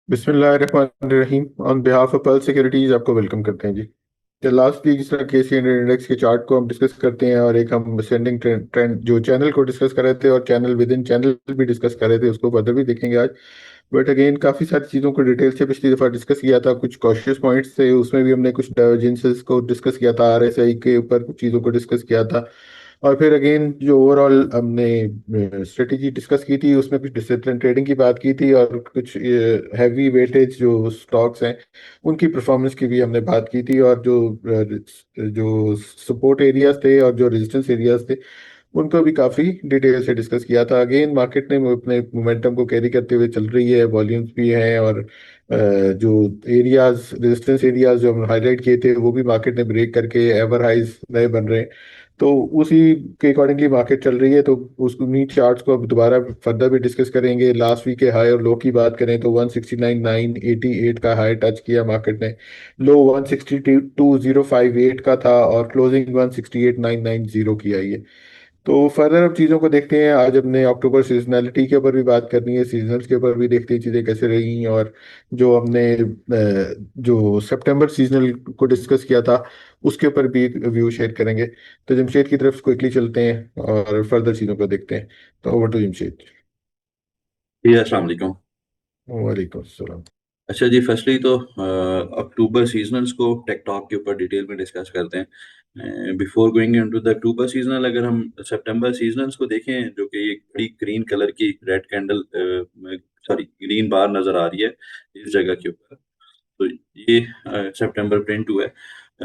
बिस्मिल्लाहिर्रहमानिर्रहीम। On behalf of pearl securities आपको welcome करते हैं जी। तो लास्ट वीक जिस तरह केसी इंडेक्स के चार्ट को हम डिस्कस करते हैं और एक हम असेंडिंग ट्रेंड जो चैनल को डिस्कस कर रहे थे और चैनल विद इन चैनल भी डिस्कस कर रहे थे, उसको फर्दर भी देखेंगे आज। बट अगेन काफ़ी सारी चीज़ों को डिटेल से पिछली दफ़ा डिस्कस किया था। कुछ कॉशियस पॉइंट्स थे, उसमें भी हमने कुछ डाइवर्जेंसेस को डिस्कस किया था, आरएसआई के ऊपर कुछ चीज़ों को डिस्कस किया था। और फिर अगेन जो ओवरऑल हमने स्ट्रेटेजी डिस्कस की थी, उसमें कुछ डिसिप्लिन ट्रेडिंग की बात की थी और कुछ हैवी वेटेज जो स्टॉक्स हैं उनकी परफॉर्मेंस की भी हमने बात की थी। और जो सपोर्ट एरियाज थे और जो रेजिस्टेंस एरियाज थे उनको भी काफी डिटेल से डिस्कस किया था। अगेन मार्केट ने अपने मोमेंटम को कैरी करते हुए चल रही है, वॉल्यूम्स भी हैं और जो एरियाज रेजिस्टेंस एरियाज जो हम हाईलाइट किए थे वो भी मार्केट ने ब्रेक करके एवर हाइज नए बन रहे हैं। तो उसी के अकॉर्डिंगली मार्केट चल रही है। तो उस उन्हीं चार्ट्स को अब दोबारा फर्दर भी डिस्कस करेंगे। लास्ट वीक के हाई और लो की बात करें तो 169,988 का हाई टच किया मार्केट ने, लो 162,058 का था और क्लोजिंग 168,990 की आई है। तो फर्दर अब चीज़ों को देखते हैं। आज हमने अक्टूबर सीजनैलिटी के ऊपर भी बात करनी है, सीजनल्स के ऊपर भी देखते हैं चीज़ें कैसे रही। और जो हमने जो सितंबर सीजनल को डिस्कस किया था उसके ऊपर भी एक व्यू शेयर करेंगे। तो जमशेद की तरफ क्विकली चलते हैं और फर्दर चीज़ों को देखते हैं। तो ओवर टू जमशेद। जी अस्सलाम वालेकुम। वालेकुम अस्सलाम। अच्छा जी, फर्स्टली तो अक्टूबर सीजनल्स को टेक टॉक के ऊपर डिटेल में डिस्कस करते हैं। Before going into the October seasonal, अगर हम सितंबर सीजनल्स को देखें, जो कि एक बड़ी ग्रीन कलर की रेड कैंडल, सॉरी ग्रीन बार नजर आ रही है इस जगह के ऊपर। तो ये सितंबर प्रिंट हुआ है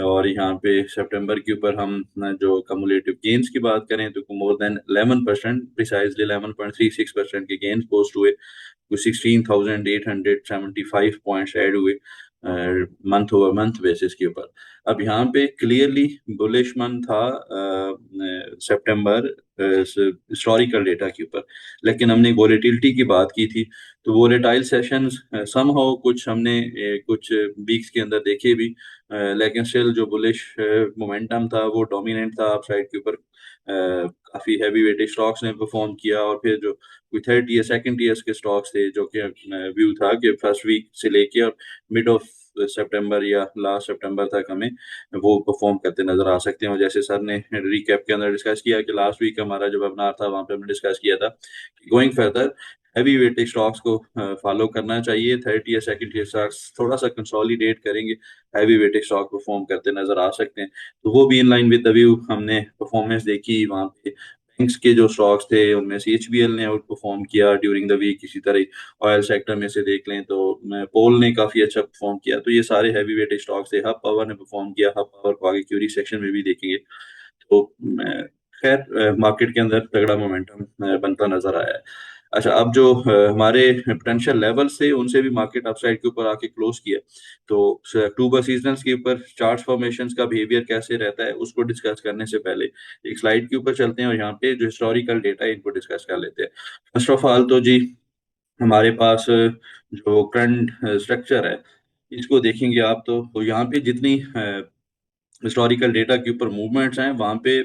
और यहाँ पे सितंबर के ऊपर हम जो कमुलेटिव गेन्स की बात करें तो मोर देन 11%, प्रिसाइजली 11.36% के गेन्स पोस्ट हुए। 16,875 पॉइंट्स ऐड हुए मंथ ओवर मंथ बेसिस के ऊपर। अब यहाँ पे क्लियरली बुलिश मंथ था सितंबर हिस्टोरिकल डेटा के ऊपर। लेकिन हमने वोलेटिलिटी की बात की थी, तो वोलेटाइल सेशंस समहाउ कुछ हमने कुछ वीक्स के अंदर देखे भी, लेकिन स्टिल जो बुलिश मोमेंटम था वो डोमिनेंट था अपसाइड के ऊपर। काफी हैवी वेटेड स्टॉक्स ने परफॉर्म किया और फिर जो कोई थर्ड ईयर सेकंड ईयर्स के स्टॉक्स थे, जो कि व्यू था कि फर्स्ट वीक से लेके और मिड ऑफ सितंबर या लास्ट सितंबर तक हमें वो परफॉर्म करते नजर आ सकते हैं। और जैसे सर ने रिकैप के अंदर डिस्कस किया कि लास्ट वीक हमारा जो वेबिनार था वहां पे हमने डिस्कस किया था कि going further heavy weighted stocks को फॉलो करना चाहिए। Third year second year stocks थोड़ा सा कंसोलिडेट करेंगे, हैवी वेटेड स्टॉक परफॉर्म करते नजर आ सकते हैं। तो वो भी इन लाइन विद द व्यू हमने परफॉर्मेंस देखी वहां पे। बैंक्स के जो स्टॉक्स थे उनमें से एचबीएल ने आउट परफॉर्म किया ड्यूरिंग द वीक। इसी तरह ऑयल सेक्टर में से देख लें तो पोल ने काफी अच्छा परफॉर्म किया। तो ये सारे हैवी वेटेड स्टॉक्स थे। हब पावर ने परफॉर्म किया, हब पावर को आगे क्यूरी सेक्शन में भी देखेंगे। तो खैर मार्केट के अंदर तगड़ा मोमेंटम बनता नजर आया है। अच्छा, अब जो हमारे पोटेंशियल लेवल्स थे उनसे भी मार्केट अपसाइड के ऊपर आके क्लोज किया। तो अक्टूबर सीजनल्स के ऊपर चार्ट फॉर्मेशंस का बिहेवियर कैसे रहता है उसको डिस्कस करने से पहले एक स्लाइड के ऊपर चलते हैं और यहाँ पे जो हिस्टोरिकल डेटा है इनको डिस्कस कर लेते हैं। फर्स्ट ऑफ ऑल तो जी, हमारे पास जो करंट स्ट्रक्चर है इसको देखेंगे आप तो यहाँ पे जितनी हिस्टोरिकल डेटा के ऊपर मूवमेंट्स हैं वहां पे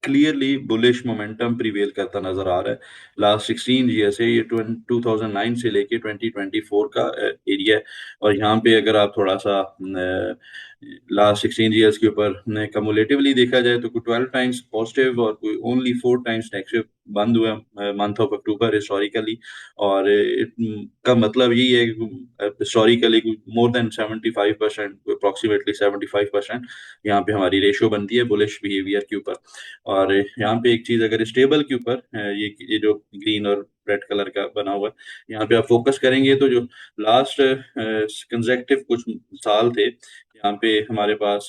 क्लियरली बुलिश मोमेंटम प्रिवेल करता नजर आ रहा है। लास्ट 16 ईयर से, ये 2009 से लेके 2024 का एरिया है। और यहाँ पे अगर आप थोड़ा सा लास्ट 16 ईयर्स के ऊपर कमुलेटिवली देखा जाए तो कोई 12 टाइम्स पॉजिटिव और कोई ओनली 4 टाइम्स नेगेटिव बंद हुआ मंथ ऑफ अक्टूबर हिस्टोरिकली। और का मतलब यही है हिस्टोरिकली मोर देन 75%, अप्रोक्सीमेटली 75% यहाँ पे हमारी रेशियो बनती है बुलिश बिहेवियर के ऊपर। और यहाँ पे एक चीज अगर स्टेबल के ऊपर ये जो ग्रीन और रेड कलर का बना हुआ है, यहाँ पे आप फोकस करेंगे तो जो लास्ट कंजेक्टिव कुछ साल थे यहाँ पे हमारे पास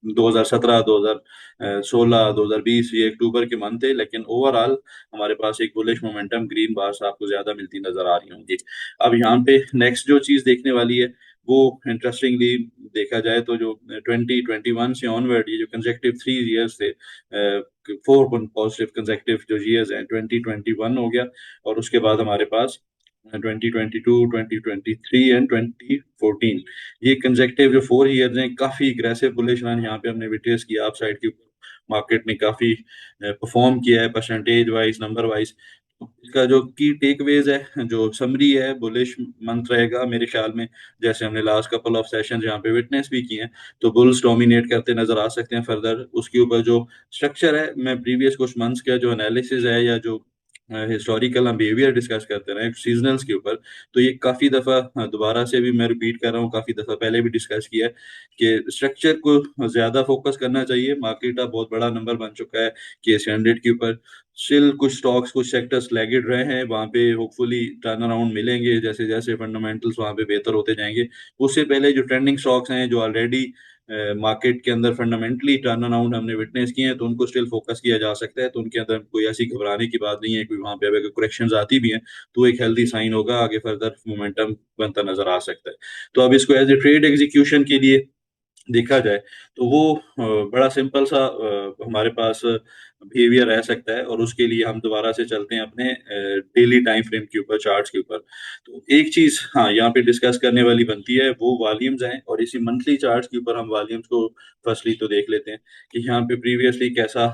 2017, 2016, 2020 ये अक्टूबर के मंथ थे। लेकिन ओवरऑल हमारे पास एक बुलिश मोमेंटम ग्रीन बार्स आपको ज्यादा मिलती नजर आ रही होंगी। अब यहाँ पे नेक्स्ट जो चीज देखने वाली है वो इंटरेस्टिंगली देखा जाए तो जो 2021 से ऑनवर्ड ये जो कंजेक्टिव 3 ईयर्स थे, फोर पॉजिटिव कंजेक्टिव जो ईयर्स हैं, 2021 हो गया और उसके बाद हमारे पास 2022, 2023 एंड 2014, ये कंजेक्टिव जो 4 ईयर्स हैं काफी एग्रेसिव बुलिश रन यहाँ पे हमने विटनेस किया। अप साइड के ऊपर मार्केट ने काफी परफॉर्म किया है परसेंटेज वाइज, नंबर वाइज। इसका जो की टेकअवेज है, जो समरी है, बुलिश मंथ रहेगा मेरे ख्याल में। जैसे हमने लास्ट कपल ऑफ सेशन यहाँ पे विटनेस भी किए हैं, तो बुल्स डोमिनेट करते नजर आ सकते हैं फर्दर। उसके ऊपर जो स्ट्रक्चर है, मैं प्रीवियस कुछ मंथ्स का जो एनालिसिस है या जो हिस्टोरिकल हम बिहेवियर डिस्कस करते रहे सीजनल्स के ऊपर, तो ये काफी दफा दोबारा से भी मैं रिपीट कर रहा हूँ, काफी दफा पहले भी डिस्कस किया है कि स्ट्रक्चर को ज्यादा फोकस करना चाहिए। मार्केट अब बहुत बड़ा नंबर बन चुका है केस 100 के ऊपर। स्टिल कुछ स्टॉक्स, कुछ सेक्टर्स लैगिड रहे हैं, वहां पे होपफुली टर्न अराउंड मिलेंगे जैसे जैसे फंडामेंटल्स वहां पे बेहतर होते जाएंगे। उससे पहले जो ट्रेंडिंग स्टॉक्स हैं, जो ऑलरेडी मार्केट के अंदर फंडामेंटली टर्न अराउंड हमने विटनेस किए हैं, तो उनको स्टिल फोकस किया जा सकता है। तो उनके अंदर कोई ऐसी घबराने की बात नहीं है, कोई वहां पे अगर करेक्शन आती भी हैं तो एक हेल्दी साइन होगा, आगे फर्दर मोमेंटम बनता नजर आ सकता है। तो अब इसको एज ए ट्रेड एग्जीक्यूशन के लिए देखा जाए तो वो बड़ा सिंपल सा हमारे पास बिहेवियर रह सकता है। और उसके लिए हम दोबारा से चलते हैं अपने डेली टाइम फ्रेम के ऊपर, चार्ट्स के ऊपर। तो एक चीज हाँ यहाँ पे डिस्कस करने वाली बनती है, वो वॉल्यूम्स हैं। और इसी मंथली चार्ट्स के ऊपर हम वॉल्यूम्स को फर्स्टली तो देख लेते हैं कि यहाँ पे प्रीवियसली कैसा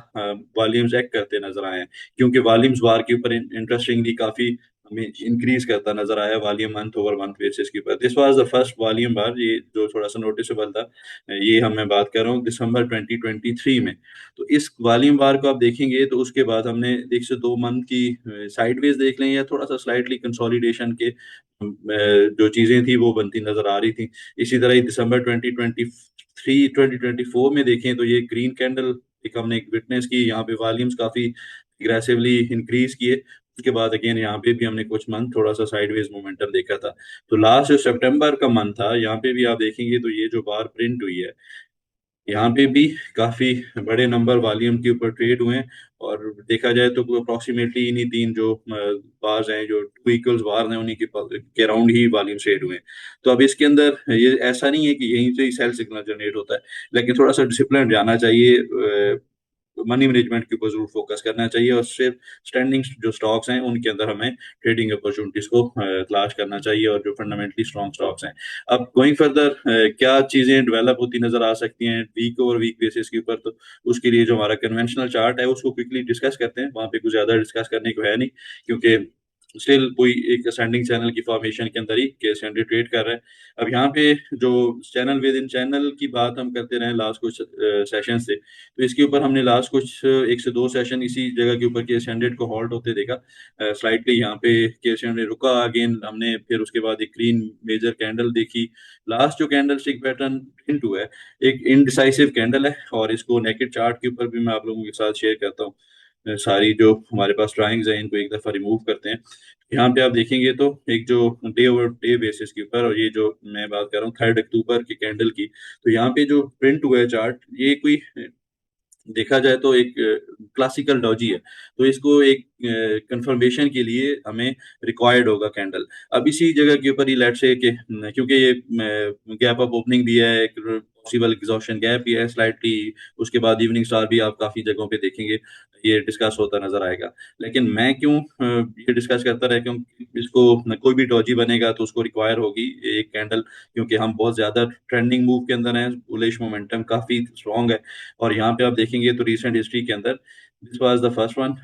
वॉल्यूम्स एक्ट करते नजर आए हैं। क्योंकि वॉल्यूम्स बार के ऊपर इंटरेस्टिंगली काफी हमें इंक्रीज करता नजर आया volume month over month basis के ऊपर। This was the first volume bar, ये जो थोड़ा सा नोटिसेबल था। ये हम मैं बात कर रहा हूँ दिसंबर 2023 में। तो इस वॉल्यूम बार को आप देखेंगे तो उसके बाद हमने 1 से 2 मंथ की साइडवेज देख लें या थोड़ा सा स्लाइटली कंसोलिडेशन के जो चीजें थी वो बनती नजर आ रही थी। इसी तरह ही दिसंबर 2023 2024 में देखें तो ये ग्रीन कैंडल एक हमने विटनेस की, यहाँ पे वॉल्यूम्स काफी एग्रेसिवली इंक्रीज किए। उसके बाद अगेन यहाँ पे भी हमने कुछ मंथ थोड़ा सा साइडवेज मोमेंटम देखा था। तो लास्ट जो सितंबर का मंथ था, यहाँ पे भी आप देखेंगे तो ये जो बार प्रिंट हुई है, यहाँ पे भी काफी बड़े नंबर वॉल्यूम के ऊपर ट्रेड हुए हैं। और देखा जाए तो अप्रोक्सीमेटली इन्हीं तीन जो बार्स हैं, जो टू इक्वल्स बार हैं, उन्हीं के अराउंड ही वॉल्यूम ट्रेड हुए हैं। तो अब इसके अंदर ये ऐसा नहीं है कि यहीं से ही सेल सिग्नल जनरेट होता है, लेकिन थोड़ा सा डिसिप्लिन जाना चाहिए। मनी मैनेजमेंट के ऊपर जरूर फोकस करना चाहिए, और सिर्फ स्टैंडिंग जो स्टॉक्स हैं उनके अंदर हमें ट्रेडिंग अपॉर्चुनिटीज को तलाश करना चाहिए, और जो फंडामेंटली स्ट्रॉन्ग स्टॉक्स हैं। अब गोइंग फर्दर क्या चीजें डेवलप होती नजर आ सकती हैं वीक ओवर वीक बेसिस के ऊपर, तो उसके लिए जो हमारा कन्वेंशनल चार्ट है उसको क्विकली डिस्कस करते हैं। वहां पे कुछ ज्यादा डिस्कस करने को है नहीं, क्योंकि स्टिल कोई एक असेंडिंग चैनल की फॉर्मेशन के अंदर ही केस ट्रेड कर रहा है। अब यहाँ पे जो चैनल विद इन चैनल की बात हम करते रहे लास्ट कुछ सेशन से, तो इसके ऊपर हमने लास्ट कुछ 1 से 2 सेशन इसी जगह के ऊपर केस 100 को हॉल्ट होते देखा। स्लाइटली यहाँ पे केस 100 रुका, अगेन हमने फिर उसके बाद एक ग्रीन मेजर कैंडल देखी। लास्ट जो कैंडल स्टिक पैटर्न प्रिंट हुआ है, एक इनडिसाइसिव कैंडल है, और इसको नेकेड चार्ट के ऊपर भी मैं आप लोगों के साथ शेयर करता हूँ। सारी जो हमारे पास ड्राइंग्स हैं इनको एक दफा रिमूव करते हैं। यहाँ पे आप देखेंगे तो एक जो डे ओवर डे बेसिस के ऊपर, और ये जो मैं बात कर रहा हूँ 3 अक्टूबर की कैंडल की, तो यहाँ पे जो प्रिंट हुआ है चार्ट, ये कोई देखा जाए तो एक क्लासिकल डॉजी है। तो इसको एक कंफर्मेशन के लिए हमें रिक्वायर्ड होगा कैंडल। अब इसी जगह के ऊपर ही लेट से कि क्योंकि ये गैप अप ओपनिंग भी है, एक पॉसिबल एग्जॉशन गैप भी है स्लाइटली। उसके बाद इवनिंग स्टार भी आप काफी जगहों पे देखेंगे ये डिस्कस होता नजर आएगा। लेकिन मैं क्यों ये डिस्कस करता रहा, क्योंकि इसको कोई भी डॉजी बनेगा तो उसको रिक्वायर होगी एक कैंडल, क्योंकि हम बहुत ज्यादा ट्रेंडिंग मूव के अंदर हैं, बुलिश मोमेंटम काफी स्ट्रांग है। और यहाँ पे आप देखेंगे तो रिसेंट हिस्ट्री के अंदर this was the first one.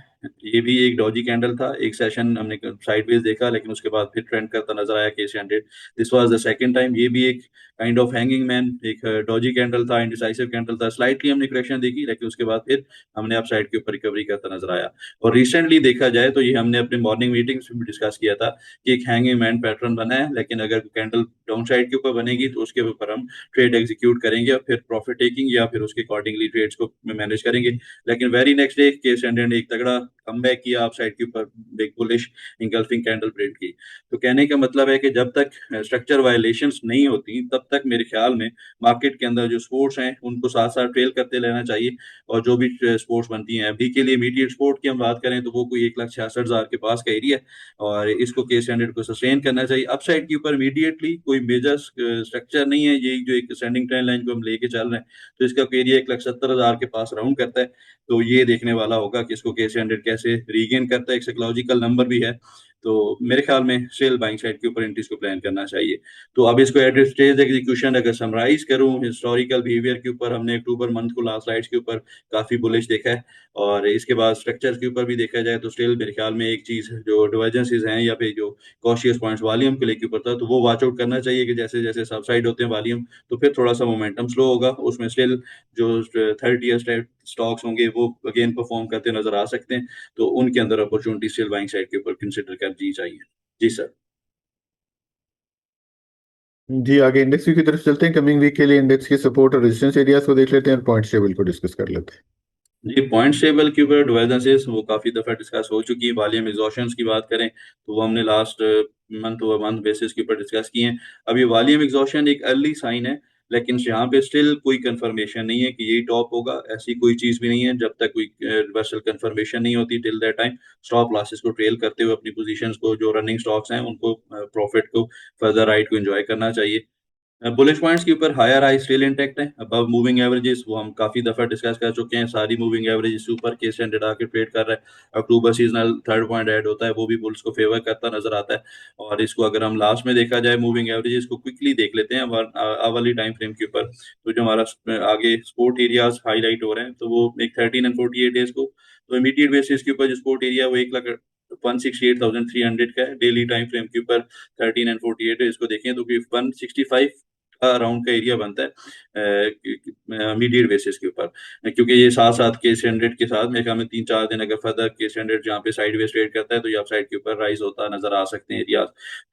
ये भी एक डॉजी कैंडल था, एक सेशन हमने साइडवेज देखा, लेकिन उसके बाद फिर ट्रेंड करता नजर आया case 100। This was the second time, ये भी एक काइंड ऑफ हैंगिंग मैन, एक डॉजी कैंडल था, इंडिसाइसिव कैंडल था। स्लाइटली हमने करेक्शन देखी, लेकिन उसके बाद फिर हमने अप साइड के ऊपर रिकवरी करता नजर आया। और रिसेंटली देखा जाए तो ये हमने अपने मॉर्निंग मीटिंग्स में भी डिस्कस किया था कि एक हैंगिंग मैन पैटर्न बना है, लेकिन अगर कैंडल डाउन साइड के ऊपर बनेगी तो उसके ऊपर हम ट्रेड एग्जीक्यूट करेंगे, और फिर प्रॉफिट टेकिंग या फिर उसके अकॉर्डिंगली ट्रेड्स को मैनेज करेंगे। लेकिन very next day case and एक तगड़ा कमबैक किया, आप साइड के ऊपर एक बुलिश इंगल्फिंग कैंडल प्रिंट की। तो कहने का मतलब है कि जब तक स्ट्रक्चर वायलेशंस नहीं होती तब तक मेरे ख्याल में मार्केट के अंदर जो स्पोर्ट्स हैं उनको साथ साथ ट्रेल करते रहना चाहिए। और जो भी स्पोर्ट्स बनती हैं, अभी के लिए इमीडिएट स्पोर्ट की हम बात करें तो वो कोई 1,66,000 के पास का एरिया है, और इसको केस 100 को सस्टेन करना चाहिए। अपसाइड के ऊपर इमीडिएटली कोई मेजर स्ट्रक्चर नहीं है, ये जो एक सेंडिंग ट्रेंड लाइन को हम लेके चल रहे हैं, तो इसका एरिया 1,70,000 के पास राउंड करता है। तो ये देखने वाला होगा कि इसको केस 100 कैसे रीगेन करता है, एक साइकोलॉजिकल नंबर भी है। तो मेरे ख्याल में सेल बाइंग साइड के ऊपर एंट्रीज को प्लान करना चाहिए। तो अब इसको एट स्टेज एग्जीक्यूशन अगर समराइज करूं हिस्टोरिकल बिहेवियर के ऊपर, हमने अक्टूबर मंथ को लास्ट स्लाइड्स के ऊपर काफी बुलिश देखा है, और इसके बाद स्ट्रक्चर के ऊपर भी देखा जाए तो स्टिल मेरे ख्याल में एक चीज जो डिवर्जेंसीज हैं या फिर जो कॉशियस पॉइंट्स वॉल्यूम के लेके ऊपर था, तो वो वॉच आउट करना चाहिए कि जैसे जैसे सबसाइड होते हैं वॉल्यूम तो फिर थोड़ा सा मोमेंटम स्लो होगा, उसमें स्टिल जो थर्ड ईयर स्टॉक्स होंगे वो अगेन परफॉर्म करते नजर आ सकते हैं, तो उनके अंदर अपॉर्चुनिटी स्टिल बाइंग साइड के ऊपर कंसिडर करनी चाहिए। जी सर। जी, आगे इंडेक्स व्यू की तरफ चलते हैं। कमिंग वीक के लिए इंडेक्स के सपोर्ट और रेजिस्टेंस एरियाज को देख लेते हैं और पॉइंट टेबल को डिस्कस कर लेते हैं। जी, पॉइंट टेबल के ऊपर डिवर्जेंसेस वो काफी दफा डिस्कस हो चुकी है। वॉल्यूम एग्जॉशंस की बात करें तो वो हमने last month over month basis के ऊपर डिस्कस किए हैं। अभी वॉल्यूम एग्जॉशन एक अर्ली साइन है, लेकिन यहाँ पे स्टिल कोई कंफर्मेशन नहीं है कि यही टॉप होगा, ऐसी कोई चीज भी नहीं है। जब तक कोई रिवर्सल कंफर्मेशन नहीं होती till that time stop losses को ट्रेल करते हुए अपनी पोजीशंस को, जो रनिंग स्टॉक्स हैं उनको प्रॉफिट को फर्दर राइट को एंजॉय करना चाहिए। बुलिश पॉइंट्स के ऊपर हायर हाई स्टिल इंटैक्ट है, अबव मूविंग एवरेजेस वो हम काफी दफा डिस्कस कर चुके हैं। सारी मूविंग एवरेजेस ऊपर के स्टैंडर्ड आके ट्रेड कर रहा है। अक्टूबर सीजनल थर्ड पॉइंट ऐड होता है, वो भी बुल्स को फेवर करता नजर आता है। और इसको अगर हम लास्ट में देखा जाए मूविंग एवरेजेस को क्विकली देख लेते हैं अवर्ली टाइम फ्रेम के ऊपर, तो जो हमारा आगे स्पोर्ट एरियाज हाईलाइट हो रहे हैं तो वो एक 13 and 48 डेज को, तो इमीडिएट बेसिस के ऊपर जो स्पोर्ट एरिया वो 1,68,300 का है। डेली टाइम फ्रेम के ऊपर 13 and 48 डेज को देखें तो 165 अराउंड का एरिया बनता है मीडिएट बेसिस के ऊपर, क्योंकि ये साथ साथ के स्टैंडर्ड के साथ मेरे ख्याल में 3-4 दिन अगर फर्दर के स्टैंडर्ड जहाँ पे साइड वेज ट्रेड करता है तो ये अपसाइड के ऊपर राइज होता नजर आ सकते हैं एरियाज।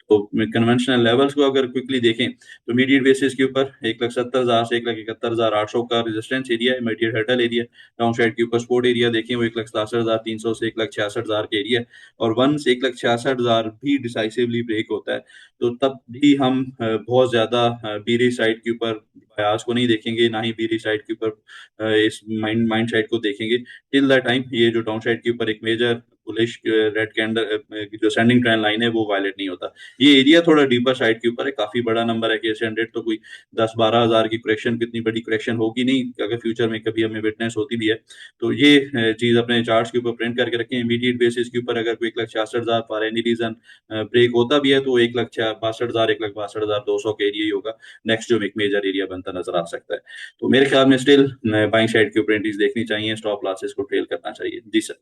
तो कन्वेंशनल लेवल्स को अगर क्विकली देखें तो मीडिएट बेसिस के ऊपर 1,70,000 से 1,71,800 का रेजिस्टेंस एरिया है, immediate hurdle area. Down side के ऊपर सपोर्ट एरिया देखें वो 1,67,300 से 1,66,000 के एरिया है, और वंस 1,66,000 भी डिसाइसिवली ब्रेक होता है तो तब भी हम बहुत ज्यादा बीरी साइड के ऊपर बयास को नहीं देखेंगे, ना ही बीरी साइड के ऊपर इस माइंड माइंड साइड को देखेंगे टिल द टाइम ये जो डाउन साइड के ऊपर एक मेजर बुलिश रेड कैंडल जो सेंडिंग ट्रेंड लाइन है वो वायलेट नहीं होता। ये एरिया थोड़ा डीपर साइड के ऊपर है, काफी बड़ा नंबर है कि 100 तो कोई 10-12 हजार की करेक्शन, कितनी बड़ी करेक्शन होगी नहीं अगर फ्यूचर में कभी हमें विटनेस होती भी है। तो ये चीज अपने चार्ट्स के ऊपर प्रिंट करके रखें। इमीडिएट बेसिस के ऊपर अगर कोई 1,66,000 फॉर एनी रीजन ब्रेक होता भी है तो 1,62,000 1,62,200 का एरिया ही होगा नेक्स्ट जो एक मेजर एरिया बनता नजर आ सकता है। तो मेरे ख्याल में स्टिल बाइंग साइड के ऊपर एंट्रीज देखनी चाहिए, स्टॉप लॉसेस को ट्रेल करना चाहिए। जी सर।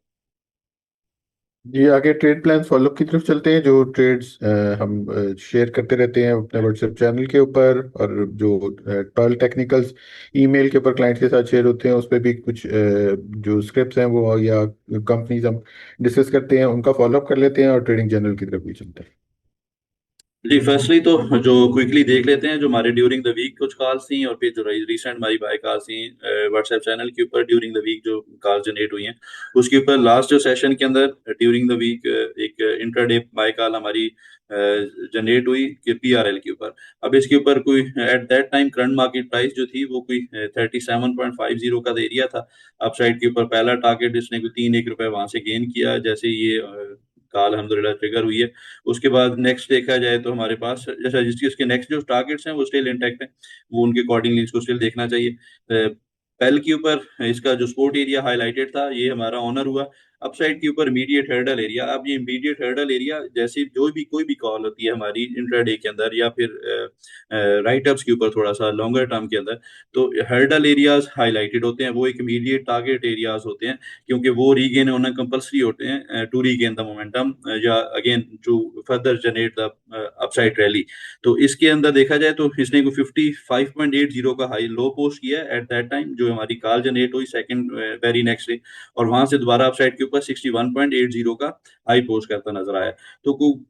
जी, आगे ट्रेड प्लान फॉलोअप की तरफ चलते हैं। जो ट्रेड्स हम शेयर करते रहते हैं अपने व्हाट्सएप चैनल के ऊपर, और जो पर्ल टेक्निकल्स ईमेल के ऊपर क्लाइंट्स के साथ शेयर होते हैं, उस पर भी कुछ जो स्क्रिप्ट्स हैं वो या कंपनीज हम डिस्कस करते हैं, उनका फॉलोअप कर लेते हैं और ट्रेडिंग जर्नल की तरफ भी चलते हैं। जी, फर्स्टली तो जो क्विकली देख लेते हैं जो हमारे ड्यूरिंग द वीक कुछ कॉल्स थी, और फिर जो रिसेंट हमारी बाय कॉल्स थी व्हाट्सएप चैनल के ऊपर ड्यूरिंग द वीक जो कॉल जनरेट हुई हैं उसके ऊपर। लास्ट जो सेशन के अंदर ड्यूरिंग द वीक एक इंट्राडे बाय कॉल हमारी जनरेट हुई कि पीआरएल के ऊपर। अब इसके ऊपर कोई at that time current market price जो थी वो कोई 37.50 का एरिया था। अपसाइड के ऊपर पहला टारगेट इसने कोई 3-1 रुपए वहां से गेन किया जैसे ये कॉल अल्हम्दुलिल्लाह ट्रिगर हुई है। उसके बाद नेक्स्ट देखा जाए तो हमारे पास जैसा जिस चीज के नेक्स्ट जो टारगेट्स हैं वो स्टिल इंटैक्ट हैं, वो उनके अकॉर्डिंगली इसको स्टिल देखना चाहिए। पेल के ऊपर इसका जो सपोर्ट एरिया हाईलाइटेड था ये हमारा ऑनर हुआ। अपसाइड के ऊपर इमीडिएट हर्डल एरिया, अब ये इमीडिएट हर्डल एरिया जैसे जो भी कोई भी कॉल होती है हमारी इंट्राडे के अंदर या फिर राइट अप्स के ऊपर थोड़ा सा लॉन्गर टर्म के अंदर, तो हर्डल एरियाज हाईलाइटेड होते हैं, वो एक इमीडिएट टारगेट एरियाज होते हैं क्योंकि वो रीगेन होना कंपलसरी होते हैं टू रीगेन द मोमेंटम या again to further generate the upside rally. तो इसके अंदर देखा जाए तो इसने को 55.80 का हाई लो पोस्ट किया एट दैट टाइम जो हमारी कॉल जनरेट हुई सेकंड वेरी नेक्स्ट डे, और वहां से दोबारा अपसाइड के ऊपर 61.80 का हाई पोस्ट करता नजर आया। तो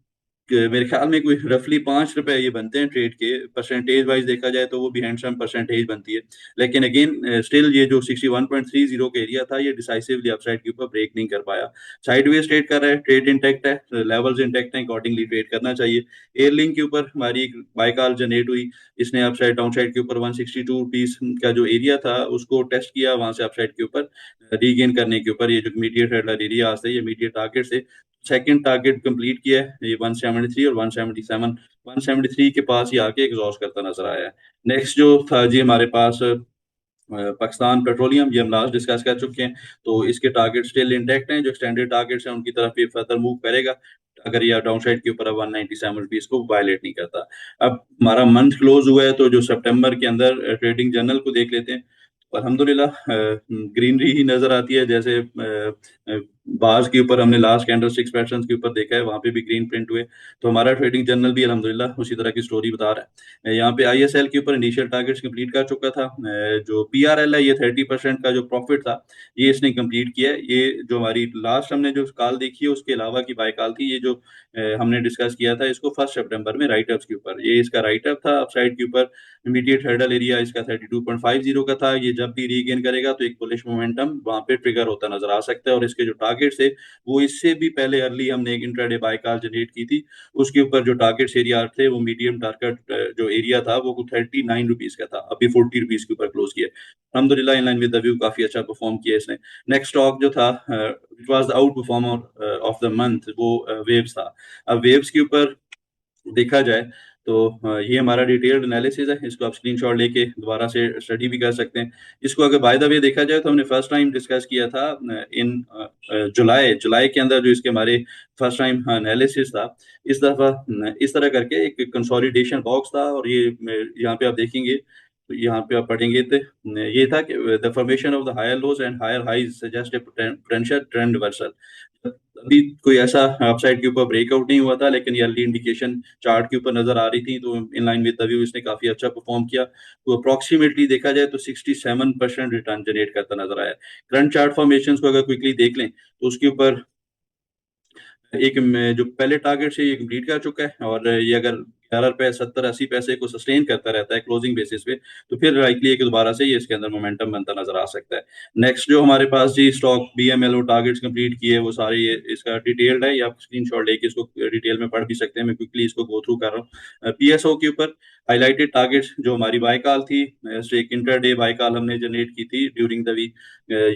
मेरे ख्याल में कोई रफली 5 रुपए ये बनते हैं ट्रेड के, परसेंटेज वाइज देखा जाए तो वो भी हैंडसम परसेंटेज बनती है। लेकिन अगेन स्टिल ये जो 61.30 का एरिया था ये डिसाइसिवली अपसाइड के ऊपर ब्रेक नहीं कर पाया। साइडवेज ट्रेड कर रहा है, ट्रेड इंटैक्ट है, लेवल्स इंटैक्ट है, अकॉर्डिंगली ट्रेड करना चाहिए। एयरलिंक के ऊपर हमारी एक बाय कॉल जनरेट हुई, इसने अपसाइड डाउन साइड के ऊपर 162 रुपीस का जो एरिया था उसको टेस्ट किया, वहां से अपसाइड के ऊपर रीगेन करने के ऊपर ये जो इमीडिएट हेडलर एरिया आते हैं ये इमीडिएट टारगेट से सेकंड टारगेट कंप्लीट किया है। ये 173 और 177, 173 के पास ही आके एग्जॉस्ट करता नजर आया है। नेक्स्ट जो था जी हमारे पास पाकिस्तान पेट्रोलियम, ये हम लास्ट डिस्कस कर चुके हैं। तो इसके टारगेट स्टिल इंटैक्ट हैं, जो एक्सटेंडेड टारगेट्स हैं उनकी तरफ ये फर्दर मूव करेगा अगर ये डाउन साइड के ऊपर 197 रुपीज को वायलेट नहीं करता। अब हमारा मंथ क्लोज हुआ है, तो जो सितंबर के अंदर ट्रेडिंग जर्नल को देख लेते हैं। तो अल्हम्दुलिल्लाह ग्रीनरी ही नजर आती है। जैसे बार्स के ऊपर हमने लास्ट कैंडल स्टिक्स पैटर्न के ऊपर देखा है, वहां पे भी ग्रीन प्रिंट हुए। तो हमारा ट्रेडिंग जर्नल भी अल्हम्दुलिल्लाह उसी तरह की स्टोरी बता रहा है। यहाँ पे आईएसएल के ऊपर इनिशियल टारगेट्स कंप्लीट कर चुका था। जो पीआरएल है, ये 30% का जो प्रॉफिट था ये इसने कंप्लीट किया है। ये जो हमारी लास्ट हमने जो कॉल देखी है उसके अलावा की बाय कॉल थी, ये जो हमने डिस्कस किया था इसको 1 सितंबर में राइट अप्स के ऊपर, ये इसका राइट अप था अपसाइड के ऊपर। इमीडिएट हर्डल एरिया इसका 32.50 का था। ये जब भी रीगेन करेगा तो एक बुलिश मोमेंटम वहां पे ट्रिगर होता नजर आ सकता है। और इसके जो टारगेट्स थे वो इससे भी पहले अर्ली हमने एक इंट्राडे बाय कॉल जनरेट की थी, उसके ऊपर जो टारगेट्स एरिया थे वो मीडियम टारगेट जो एरिया था वो 39 रुपीज का था, अभी 40 रुपीज के ऊपर क्लोज किया। अलहमदुलिल्लाह in line with the view काफी अच्छा परफॉर्म किया इसने। नेक्स्ट स्टॉक जो था it was the outperformer of the month, वो वेव्स था। अब वेव्स के ऊपर देखा जाए तो ये हमारा डिटेल्ड एनालिसिस है, इसको आप स्क्रीनशॉट लेके दोबारा से स्टडी भी कर सकते हैं। इसको अगर बाय द वे देखा जाए तो हमने फर्स्ट टाइम डिस्कस किया था इन जुलाई जुलाई के अंदर, जो इसके हमारे फर्स्ट टाइम एनालिसिस था। इस दफा इस तरह करके एक कंसोलिडेशन बॉक्स था, और ये यहाँ पे आप देखेंगे तो यहाँ पे आप पढ़ेंगे तो ये था कि the formation of the higher lows and higher highs suggest a potential trend reversal. अभी कोई ऐसा अपसाइड के ऊपर ब्रेकआउट नहीं हुआ था, लेकिन ये अर्ली इंडिकेशन चार्ट के ऊपर नजर आ रही थी, तो इन लाइन विद द व्यू इसने काफी अच्छा परफॉर्म किया। तो अप्रोक्सीमेटली देखा जाए तो 67% रिटर्न जनरेट करता नजर आया। करंट चार्ट फॉर्मेशन को अगर क्विकली देख लें तो उसके ऊपर एक जो पहले टारगेट से ये कंप्लीट कर चुका है, और ये अगर 11 रुपए 70-80 पैसे को सस्टेन करता रहता है क्लोजिंग बेसिस पे, तो फिर लाइकली है कि दोबारा से ये इसके अंदर मोमेंटम बनता नजर आ सकता है। नेक्स्ट जो हमारे पास जी स्टॉक बीएमएलओ टारगेट्स कंप्लीट किए वो सारे, ये इसका डिटेल्ड है, या आप स्क्रीनशॉट लेके इसको डिटेल में पढ़ भी सकते हैं। मैं क्विकली इसको गो थ्रू कर रहा हूँ। पीएसओ के ऊपर हाईलाइटेड टारगेट्स जो हमारी बाय कॉल थी, एक इंटरडे बाय कॉल हमने जनरेट की थी ड्यूरिंग द वीक।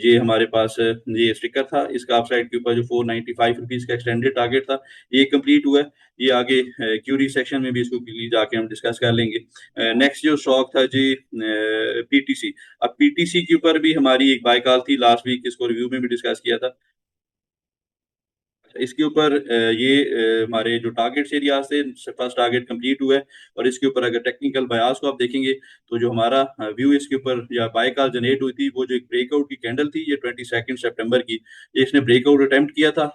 ये हमारे पास ये स्टिकर था, इसका अपसाइड के ऊपर जो 495 रुपीज का एक्सटेंडेड टारगेट था ये कंप्लीट हुआ है। ये आगे क्यूरी सेक्शन में भी इसको क्लियरली जाके हम डिस्कस कर लेंगे। नेक्स्ट जो स्टॉक था जी पीटीसी। अब पीटीसी के ऊपर भी हमारी एक बाय कॉल थी लास्ट वीक, इसको रिव्यू में भी डिस्कस किया था। इसके ऊपर ये हमारे जो टारगेट्स एरियाज थे, फर्स्ट टारगेट कंप्लीट हुआ है। और इसके ऊपर अगर टेक्निकल बयास को आप देखेंगे तो जो हमारा व्यू इसके ऊपर या बाय कॉल जनरेट हुई थी, वो जो एक ब्रेकआउट की कैंडल थी ये 22 सितंबर की, ये इसने ब्रेकआउट अटेम्प्ट किया था।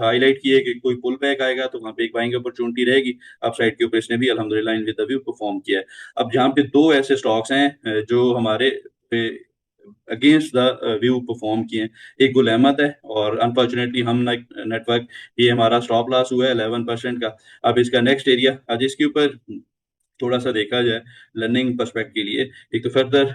हाईलाइट किया कि कोई पुल बैक आएगा तो वहाँ पे एक बाइंग अपॉर्चुनिटी रहेगी। अप साइड के ऊपर इसने भी अल्हम्दुलिल्लाह in with the view perform किया है। अब जहाँ पे दो ऐसे स्टॉक्स हैं जो हमारे अगेंस्ट द व्यू परफॉर्म किए हैं, एक गुल अहमद है और अनफॉर्चुनेटली हम नेटवर्क, ये हमारा स्टॉप लॉस हुआ है 11% का। अब इसका नेक्स्ट एरिया आज इसके ऊपर थोड़ा सा देखा जाए लर्निंग पर्सपेक्ट के लिए, एक तो फर्दर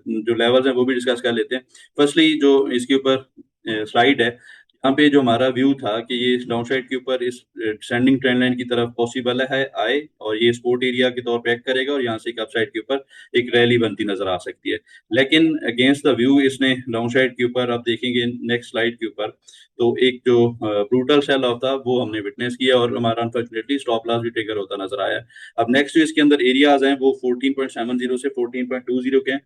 जो लेवल्स हैं वो भी डिस्कस कर लेते हैं। फर्स्टली जो इसके ऊपर स्लाइड है, यहाँ पे जो हमारा व्यू था कि ये इस डाउन साइड के ऊपर इस डिसेंडिंग ट्रेंड लाइन की तरफ पॉसिबल है आए, और ये सपोर्ट एरिया के तौर पे एक्ट करेगा, और यहाँ से एक अप साइड के ऊपर एक रैली बनती नजर आ सकती है। लेकिन अगेंस्ट द व्यू इसने डाउन साइड के ऊपर आप देखेंगे नेक्स्ट स्लाइड के ऊपर, तो एक जो ब्रूटल सेल ऑफ था वो हमने विटनेस किया, और हमारा अनफॉर्चुनेटली स्टॉप लॉस भी ट्रिगर होता नजर आया। अब नेक्स्ट जो इसके अंदर एरियाज हैं वो 14.70 से 14.20 के हैं।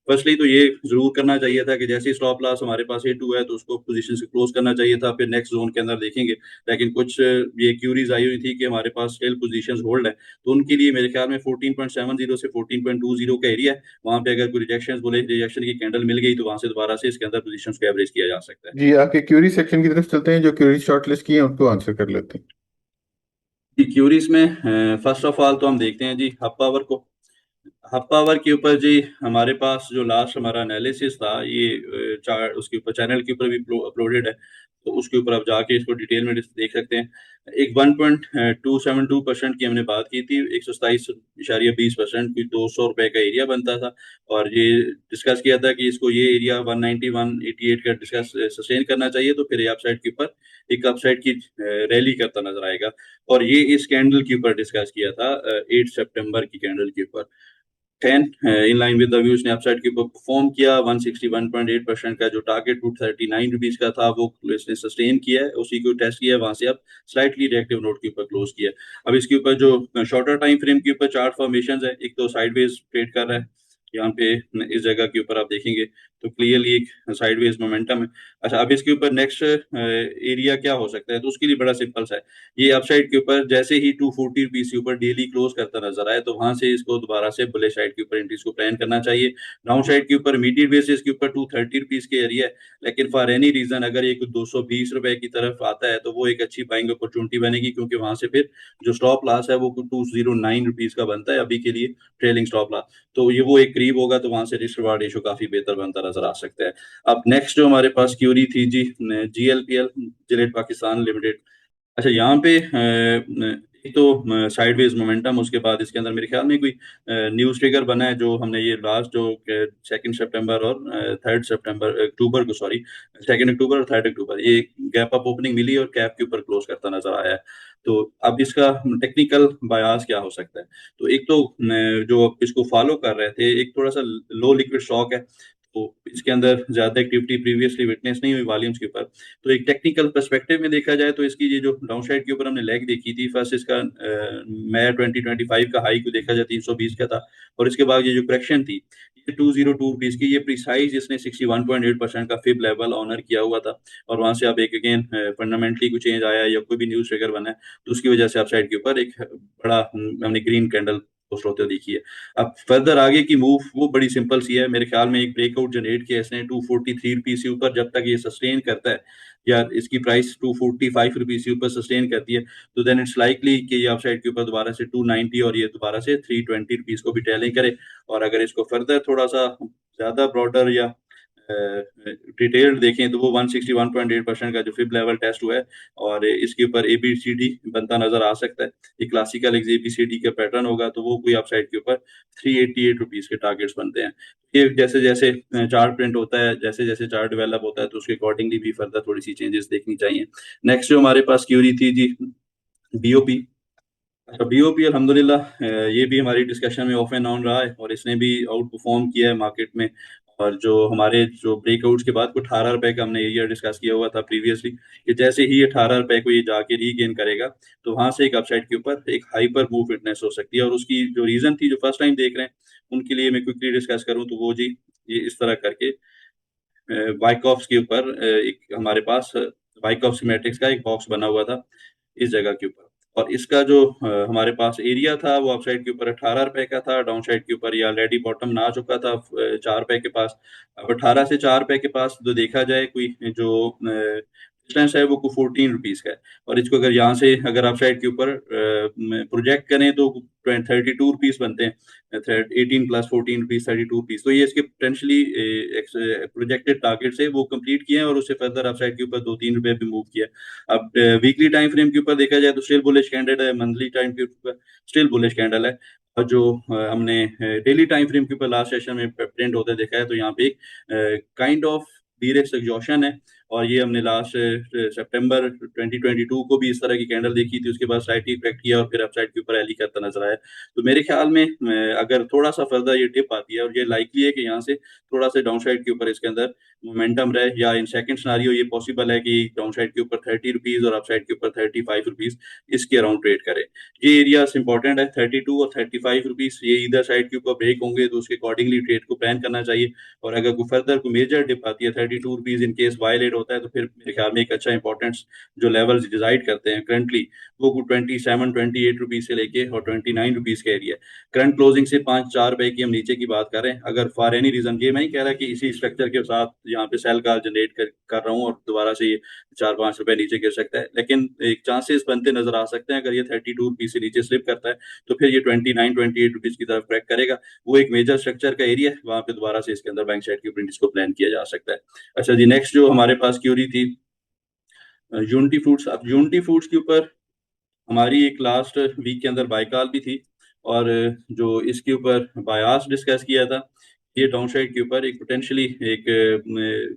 फर्स्टली तो ये जरूर करना चाहिए था कि जैसे ही स्टॉप लॉस हमारे पास हिट हुआ है तो उसको पोजीशन से क्लोज करना चाहिए था, फिर नेक्स्ट जोन के अंदर देखेंगे। लेकिन कुछ ये क्यूरीज आई हुई थी कि हमारे पास स्टिल पोजीशंस होल्ड है, तो उनके लिए मेरे ख्याल में 14.70 से 14.20 का एरिया है, वहां पे अगर कोई रिजेक्शन बोले रिजेक्शन की कैंडल मिल गई तो वहां से दोबारा से इसके अंदर पोजीशंस को एवरेज किया जा सकता है। जी, आपके क्यूरी सेक्शन की तरफ चलते हैं, जो क्यूरी शॉर्टलिस्ट की है उनको आंसर कर लेते हैं। क्यूरीज में फर्स्ट ऑफ ऑल तो हम देखते हैं जी हब पावर को। हब पावर के ऊपर जी हमारे पास जो लास्ट हमारा एनालिसिस था ये चार्ट उसके ऊपर चैनल के ऊपर भी अपलोडेड है, तो उसके ऊपर आप जाके इसको डिटेल में देख सकते हैं। एक 1.272% की हमने बात की थी, 127.20% की 200 रुपए का एरिया बनता था, और ये डिस्कस किया था कि इसको ये एरिया 191.88 का डिस्कस सस्टेन करना चाहिए, तो फिर ये अपसाइड के ऊपर एक अपसाइड की रैली करता नजर आएगा। और ये इस कैंडल के ऊपर डिस्कस किया था 8 सितंबर की कैंडल के ऊपर। 10 इन लाइन विद द व्यूज ने अपसाइड के ऊपर परफॉर्म किया। 161.8% का जो टारगेट 239 रुपीज का था वो इसने सस्टेन किया है, उसी को टेस्ट किया है, वहां से अब स्लाइटली रिएक्टिव नोट के ऊपर क्लोज किया। अब इसके ऊपर जो शॉर्टर टाइम फ्रेम के ऊपर चार्ट फॉर्मेशन है, एक तो साइडवेज ट्रेड कर रहा है, यहाँ पे इस जगह के ऊपर आप देखेंगे तो क्लियरली एक साइडवेज मोमेंटम है। अच्छा, अब इसके ऊपर नेक्स्ट एरिया क्या हो सकता है, तो उसके लिए बड़ा सिंपल सा है। ये अपसाइड के ऊपर जैसे ही 240 रुपीज के ऊपर डेली क्लोज करता नजर आए तो वहां से इसको दोबारा से बुलिश साइड के ऊपर एंट्रीज को प्लान करना चाहिए। डाउन साइड के ऊपर इमीडिएट बेसिस के ऊपर 230 रुपीज के एरिया है, लेकिन फॉर एनी रीजन अगर ये कुछ 220 रुपए की तरफ आता है तो वो एक अच्छी बाइंग अपॉर्चुनिटी बनेगी, क्योंकि वहां से फिर जो स्टॉप लॉस है वो 209 रुपीज का बनता है अभी के लिए, ट्रेलिंग स्टॉप लॉस। तो ये वो एक करीब होगा, तो वहां से रिस्क रिवार्ड रेशो काफी बेहतर बनता नजर आ सकता है। अब नेक्स्ट जो हमारे पास क्यूरी थी जी, जीएलपीएल, जिलेट पाकिस्तान लिमिटेड। अच्छा, यहाँ पे एक तो साइडवेज मोमेंटम, उसके बाद इसके अंदर मेरे ख्याल में कोई न्यूज ट्रिगर बना है, जो हमने ये लास्ट जो 2 सितंबर और 3 सितंबर अक्टूबर को, सॉरी 2 अक्टूबर और 3 अक्टूबर, ये गैप अप ओपनिंग मिली और कैप के ऊपर क्लोज करता नजर आया है। तो अब इसका टेक्निकल बायास क्या हो सकता है, तो एक तो जो इसको फॉलो कर रहे थे, एक थोड़ा सा लो लिक्विड स्टॉक है, तो इसके अंदर ज्यादा एक्टिविटी प्रीवियसली विटनेस नहीं हुई वॉल्यूम्स के ऊपर। तो एक टेक्निकल पर्सपेक्टिव में देखा जाए तो इसकी ये जो डाउन साइड के ऊपर हमने लेग देखी थी, फर्स्ट इसका मई 2025 का हाई को देखा जाए 320 का था, और इसके बाद ये जो करेक्शन थी ये 202 रुपीज की, ये प्रिसाइज इसने 61.8% का फिब लेवल ऑनर किया हुआ था। और वहां से अब एक अगेन फंडामेंटली कुछ चेंज आया या कोई भी न्यूज ट्रिगर बना है, तो उसकी वजह से अपसाइड के ऊपर एक बड़ा हमने ग्रीन कैंडल पोस्ट होते हुए देखी है। अब फर्दर आगे की मूव वो बड़ी सिंपल सी है, मेरे ख्याल में एक ब्रेकआउट जनरेट किया इसने 243 रुपीज के ऊपर, जब तक ये सस्टेन करता है या इसकी प्राइस 245 रुपीज के ऊपर सस्टेन करती है, तो देन इट्स लाइकली कि ये अपसाइड के ऊपर दोबारा से 290 और ये दोबारा से 320 रुपीज को भी टैलिंग करे। और अगर इसको फर्दर थोड़ा सा ज्यादा ब्रॉडर या डिटेल्ड देखें तो वो 161.8% का जो फिब लेवल टेस्ट हुआ है, और इसके ऊपर एबीसीडी बनता नजर आ सकता है। ये क्लासिकल एबीसीडी का पैटर्न होगा, तो वो कोई अपसाइड के ऊपर 388 रुपीज के टारगेट्स बनते हैं। ये जैसे जैसे चार्ट प्रिंट होता है, जैसे जैसे चार्ट डेवलप होता है, तो उसके अकॉर्डिंगली भी फर्दर थोड़ी सी चेंजेस देखनी चाहिए। नेक्स्ट जो हमारे पास क्यूरी थी जी, बीओपी। अच्छा, बीओपी अल्हम्दुलिल्लाह ये भी हमारी डिस्कशन में ऑफ एंड ऑन रहा है, और इसने भी आउट परफॉर्म किया है मार्केट में। और जो हमारे जो ब्रेकआउट्स के बाद को 18 रुपए का हमने एरिया डिस्कस किया हुआ था प्रीवियसली, कि जैसे ही 18 रुपए को ये जाके रीगेन करेगा तो वहां से एक अपसाइड के ऊपर एक हाइपर मूव फिटनेस हो सकती है। और उसकी जो रीजन थी, जो फर्स्ट टाइम देख रहे हैं उनके लिए मैं क्विकली डिस्कस करूं तो वो जी, ये इस तरह करके वाइकॉफ्स के ऊपर एक हमारे पास वाइकॉफ सीमेटिक्स का एक बॉक्स बना हुआ था इस जगह के ऊपर, और इसका जो हमारे पास एरिया था वो अपसाइड के ऊपर 18 रुपए का था, डाउन साइड के ऊपर ये ऑलरेडी बॉटम ना चुका था 4 रुपए के पास। अब 18 से 4 रुपए के पास तो देखा जाए कोई जो डिस्टेंस है वो को 14 रुपीज का है, और इसको अगर यहाँ से अगर अपसाइड के ऊपर प्रोजेक्ट करें तो 32 रुपीज बनते हैं। 18 + 14 रुपीज 32 रुपीज, तो ये इसके पोटेंशली प्रोजेक्टेड टारगेट है वो कंप्लीट किए हैं, और उससे फर्दर अपसाइड के ऊपर 2-3 रुपए भी मूव किया। अब वीकली टाइम फ्रेम के ऊपर देखा जाए तो स्टिल बुलिश कैंडल है, मंथली टाइम के ऊपर स्टिल बुलिश कैंडल है। और जो हमने डेली टाइम फ्रेम के ऊपर लास्ट सेशन में प्रिंट होते देखा है, तो यहाँ पे काइंड ऑफ डीरेक्स एग्जॉशन है। और ये हमने लास्ट सितंबर 2022 को भी इस तरह की कैंडल देखी थी, उसके बाद स्लाइटली करेक्ट किया और फिर अपसाइड के ऊपर रैली करता नजर आया। तो मेरे ख्याल में अगर थोड़ा सा फर्दर ये टिप आती है, और ये लाइकली है कि यहाँ से थोड़ा सा डाउन साइड के ऊपर इसके अंदर मोमेंटम रहे, या इन सेकंड सिनारियो ये पॉसिबल है कि डाउन साइड के ऊपर 30 रुपीज और अपसाइड के ऊपर 35 रुपीज इसके अराउंड ट्रेड करे। ये एरियाज इंपॉर्टेंट है, 32 और 35 रुपीज, ये इधर साइड के ऊपर ब्रेक होंगे तो उसके अकॉर्डिंगली ट्रेड को प्लान करना चाहिए। और अगर कोई फर्दर कोई मेजर डिप आती है 32 रुपीज इन केस वायलेट होता है, तो फिर मेरे ख्याल में एक अच्छा इंपॉर्टेंस जो लेवल डिसाइड करते हैं करंटली, वो 27-28 रुपीज से लेके और 29 रुपीज का एरिया। करंट क्लोजिंग से 5-4 रुपए की हम नीचे की बात करें, अगर फॉर एनी रीजन, ये मैं ही कह रहा कि इसी स्ट्रक्चर के साथ यहाँ पे सेल कॉल जनरेट कर रहा हूँ और दोबारा से ये 4-5 रुपए नीचे गिर सकता है, लेकिन एक चांसेस बनते नजर आ सकते हैं अगर ये 32 रुपीज से नीचे स्लिप करता है तो फिर ये 29-28 रुपीज की तरफ क्रैक करेगा। वो एक मेजर स्ट्रक्चर का एरिया है, वहां पे दोबारा से इसके अंदर बैंक साइड के प्रिंट को प्लान किया जा सकता है। अच्छा जी, नेक्स्ट जो हमारे पास क्यूरी थी यूनिटी फूड्स। अब यूनिटी फूड्स के ऊपर हमारी एक लास्ट वीक के अंदर बाइकॉल भी थी, और जो इसके ऊपर बायास डिस्कस किया था ये डाउन साइड के ऊपर एक पोटेंशियली एक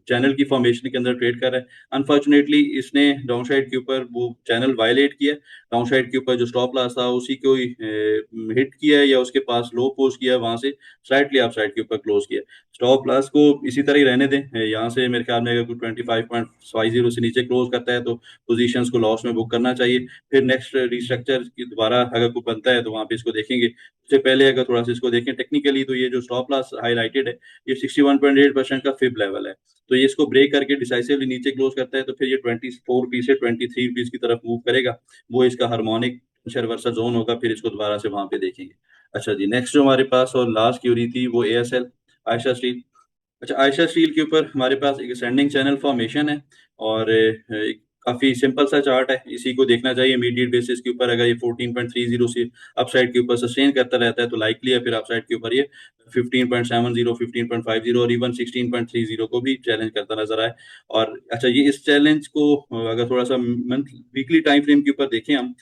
चैनल की फॉर्मेशन के अंदर ट्रेड कर रहा है। अनफॉर्चुनेटली इसने डाउन साइड के ऊपर वो चैनल वायलेट किया, डाउन साइड के ऊपर जो स्टॉप लॉस था उसी को हिट किया है या उसके पास लो पोस्ट किया, वहां से स्लाइटली अप साइड के ऊपर क्लोज किया। स्टॉप लॉस को इसी तरह ही रहने दें, यहाँ से मेरे ख्याल में अगर कोई 25.50 से नीचे क्लोज करता है तो पोजीशंस को लॉस में बुक करना चाहिए। फिर नेक्स्ट रिस्ट्रक्चर की दोबारा अगर कोई बनता है तो वहां पे इसको देखेंगे। उससे पहले अगर थोड़ा सा इसको देखें टेक्निकली, तो ये जो स्टॉप लॉस हाईलाइटेड है ये 61.8% का फिब लेवल है। तो ये इसको ब्रेक करके डिसाइसिवली नीचे क्लोज करता है तो फिर ये 24 रुपीज से 23 रुपीज की तरफ मूव करेगा। वो इसका हार्मोनिक रिवर्सल जोन होगा, फिर इसको दोबारा से वहां पे देखेंगे। अच्छा जी, नेक्स्ट जो हमारे पास और लास्ट क्यूरी थी वो एएसएल, आयशा स्टील। अच्छा, आयशा स्टील के ऊपर हमारे पास एक असेंडिंग चैनल फॉर्मेशन है और एक काफी सिंपल सा चार्ट है, इसी को देखना चाहिए इमीडिएट बेसिस के ऊपर। अगर ये 14.30 से अपसाइड के ऊपर सस्टेन करता रहता है तो लाइकली है फिर अपसाइड के ऊपर ये 15.70, 15.50 और इवन 16.30 को भी चैलेंज करता नजर आए। और अच्छा, ये इस चैलेंज को अगर थोड़ा सा मंथ वीकली टाइम फ्रेम के ऊपर देखें हम,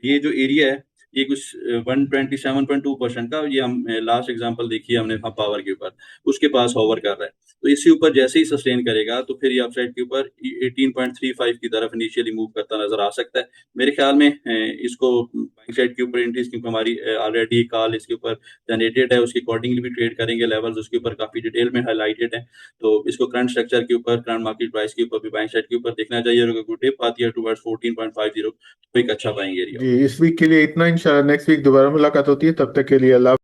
ये जो एरिया है ये कुछ 127.2% का, ये हम लास्ट एग्जांपल देखिए हमने पावर के ऊपर, उसके पास होवर कर रहा है। तो इसके ऊपर जैसे ही सस्टेन करेगा तो फिर ये अपसाइड के ऊपर 18.35 की तरफ इनिशियली मूव करता नजर आ सकता है। मेरे ख्याल में इसको बाइंग साइड के ऊपर एंट्रीज, क्योंकि हमारी ऑलरेडी कॉल इसके ऊपर जनरेटेड है, उसके अकॉर्डिंगली भी ट्रेड करेंगे। लेवल्स उसके ऊपर काफी डिटेल में हाईलाइटेड है, तो इसको करंट स्ट्रक्चर के ऊपर, करंट मार्केट प्राइस के ऊपर भी बाइंग साइड के ऊपर देखना चाहिए। और अगर कोई डिप आती है टुवर्ड्स 14.50 तो एक अच्छा बाइंग एरिया जी होगा। इस वीक के लिए इतना, इंशाल्लाह नेक्स्ट वीक दोबारा मुलाकात होती है, तब तक के लिए अल्लाह।